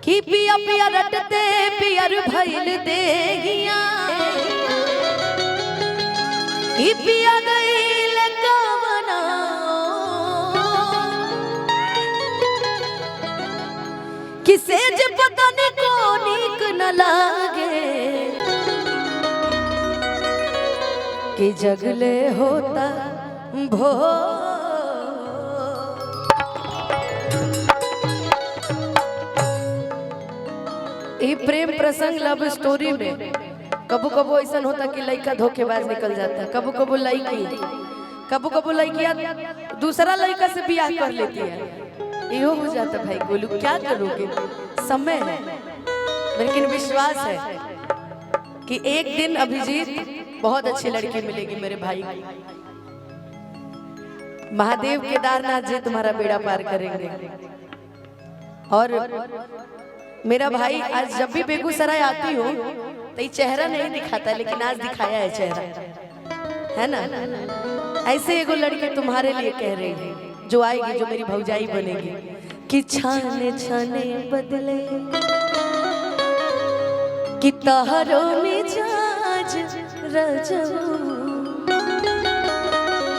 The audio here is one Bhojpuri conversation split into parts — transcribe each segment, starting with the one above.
कि पिया पिया रटते पियर भइल देगिया कि पिया गइल कवना किसे जे पता नहीं को नीक न लागे कि जगले होता भो प्रेम प्रसंग लव स्टोरी में कबू कबू ऐसा होता कि लड़का धोखेबाज निकल जाता है, कबू कबू लड़कियां दूसरा लड़का से ब्याह कर लेती है। यो हो जाता भाई गोलू, क्या करोगे, समय है लेकिन विश्वास है कि एक दिन अभिजीत बहुत अच्छी लड़की मिलेगी मेरे भाई। महादेव केदारनाथ जी तुम्हारा बेड़ा पार करेंगे। और मेरा भाई आज जब भी बेगूसराय आती हूँ तो ये चेहरा नहीं दिखाता लेकिन आज दिखाया है चेहरा, है ना। ऐसे एगो लड़की तुम्हारे लिए कह रही है जो आएगी, जो मेरी भौजाई बनेगी कि छाने छाने बदले कि तहरो मिजाज रजऊ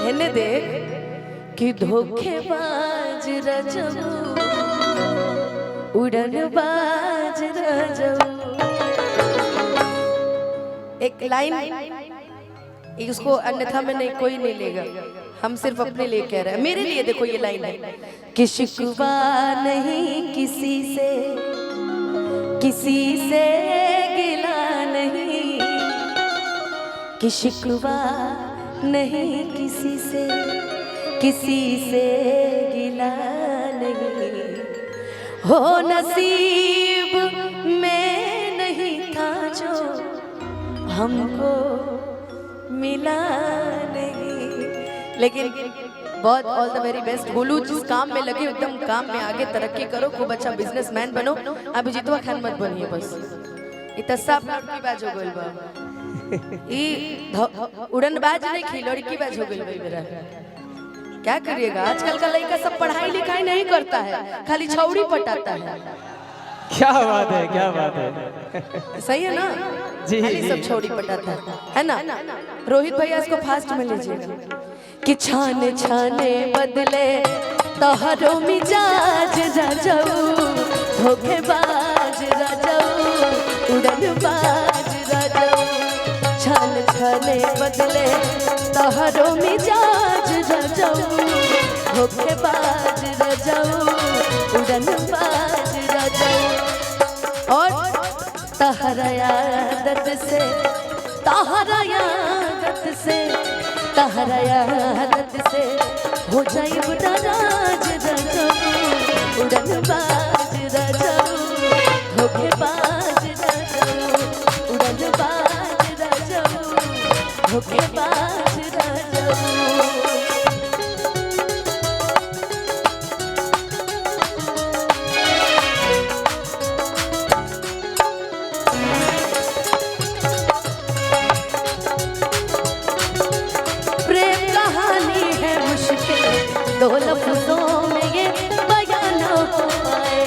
हेने देख कि धोखेबाज रजऊ उड़न बाज रजऊ। एक लाइन इसको अन्यथा में नहीं, कोई नहीं लेगा, हम सिर्फ अपने लिए कह रहे हैं, मेरे लिए देखो ये लाइन है कि शिकवा नहीं किसी से गिला नहीं, कि शिकवा नहीं किसी से गिला नहीं, हो नसीब में नहीं था जो हमको मिला नहीं। लेकिन बहुत ऑल द वेरी बेस्ट गोलू, जिस काम में लगे एकदम काम में आगे तरक्की करो, खूब अच्छा बिजनेसमैन बनो। अब जीतवा खान मत बनिए बस, इतना सब लड़की बाज हो गइल बा, ई उड़न बाज नहीं खी लड़की बाज हो गइल बा मेरा। क्या करिएगा, आजकल का लड़का सब पढ़ाई लिखाई नहीं करता है, खाली छौड़ी पटाता है। क्या बात है, क्या बात है, सही है ना जी, खाली सब छौड़ी पटाता है ना। रोहित भैया इसको फास्ट में लीजिएगा कि छाने छाने बदले तोहरो मिजाज रजऊ, धोखेबाज रजऊ उड़न बाज रजऊ, छाने छाने बदले तोहरो मिजाज रजऊ, धोखेबाज रजऊ उड़न बाज रजऊ। और तहरा यादत से हो जाए नाराज रजऊ, उड़न बाज रजऊ, धोखेबाज रजऊ उड़न बाज रजऊ, धोखेबाज रजऊ। दो लफ्जों में ये बयान हो पाए,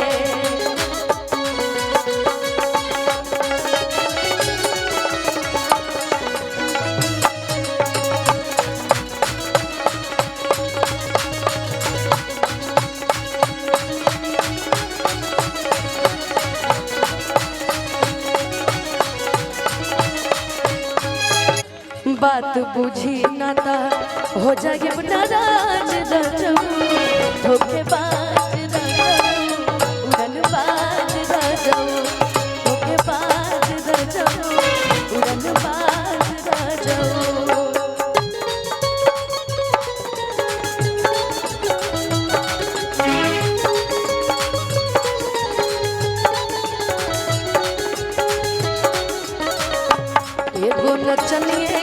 बात बुझी ना था हो जाए नाराज रजऊ, धोखेबाज रजऊ उड़न बाज रजऊ, धोखेबाज रजऊ उड़न बाज रजऊ। एगो नचनिए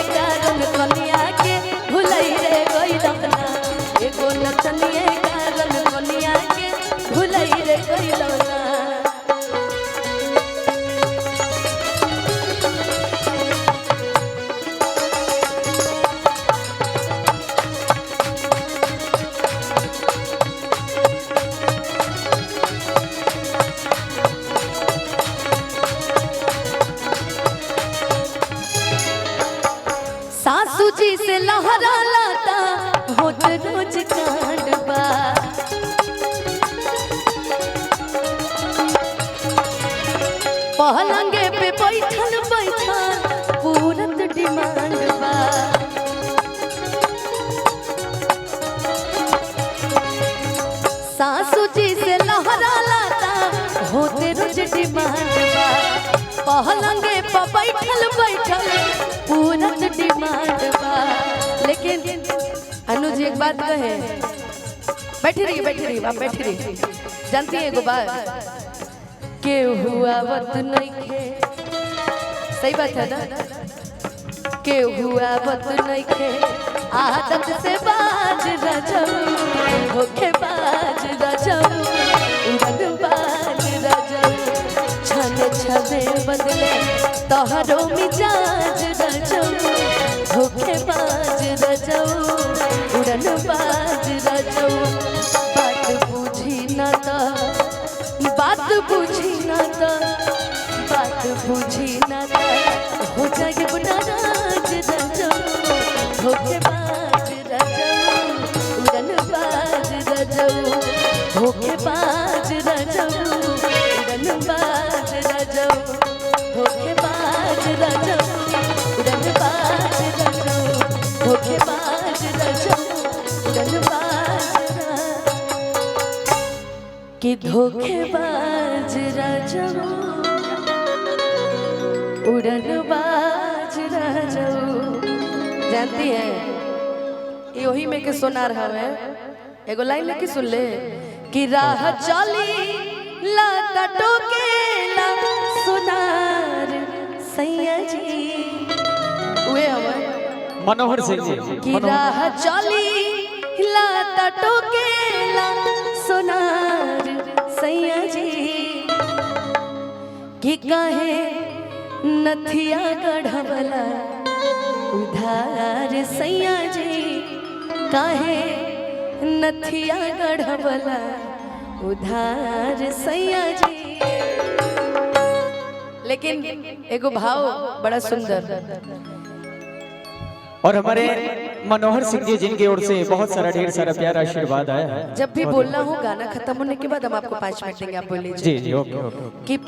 कारण कनिया के भुलई रे गइलना, एगो नचनिए कारण कनिया के भुलई रे गइलना। पहलंगे पे बैठल बैठल पूरत डिमांड बा सासू जी से लहरा लाता होते रोज डिमांड बा पहलंगे पे बैठल बैठल पूरत डिमांड बा। लेकिन अनुज एक बात कहे, बैठी रही आप बैठी रही। जानती है एगो बात के हुआ वत नहीं खे, सही बात है ना, के हुआ वत नहीं खे आदत से बाज रजऊ होके बाज रजऊ उड़न बाज रजऊ छन छने बदले तोहरो मिजाज रजऊ होके बाज रजऊ उड़न बाज रजऊ बात बुझी न त बात बुझी न त बात बुझी न त हो जाए गुनाराज रजऊ होके बाज रजऊ उड़न बाज रजऊ होके बाज रजऊ उड़न बाज रजऊ होके बाज रजऊ उड़न बाज रजऊ होके बाज रजऊ उड़न बाज कि धोखेबाज रजऊ उड़न बाज रजऊ। जानती है ये वही में के सुना रहा है एगो लाइन लेके सुन ले कि राह चली लाता टोकेला सुनार सैया जी वे हमार मनोहर सिंह जी कि राह चली लाता टोकेला सुनार सैया जी कि काहे नथिया गढ़वला उधार सैया जी काहे नथिया गढ़वला उधार सैया जी। लेकिन एगो भाव बड़ा सुंदर और हमारे मनोहर सिंह जी जिनकी ओर से बहुत सारा ढेर सारा प्यारा आशीर्वाद आया है। जब भी बोलना हो गाना खत्म होने के बाद हम आपको 5 मिनट देंगे, आप बोल लीजिए जी ओके ओके कि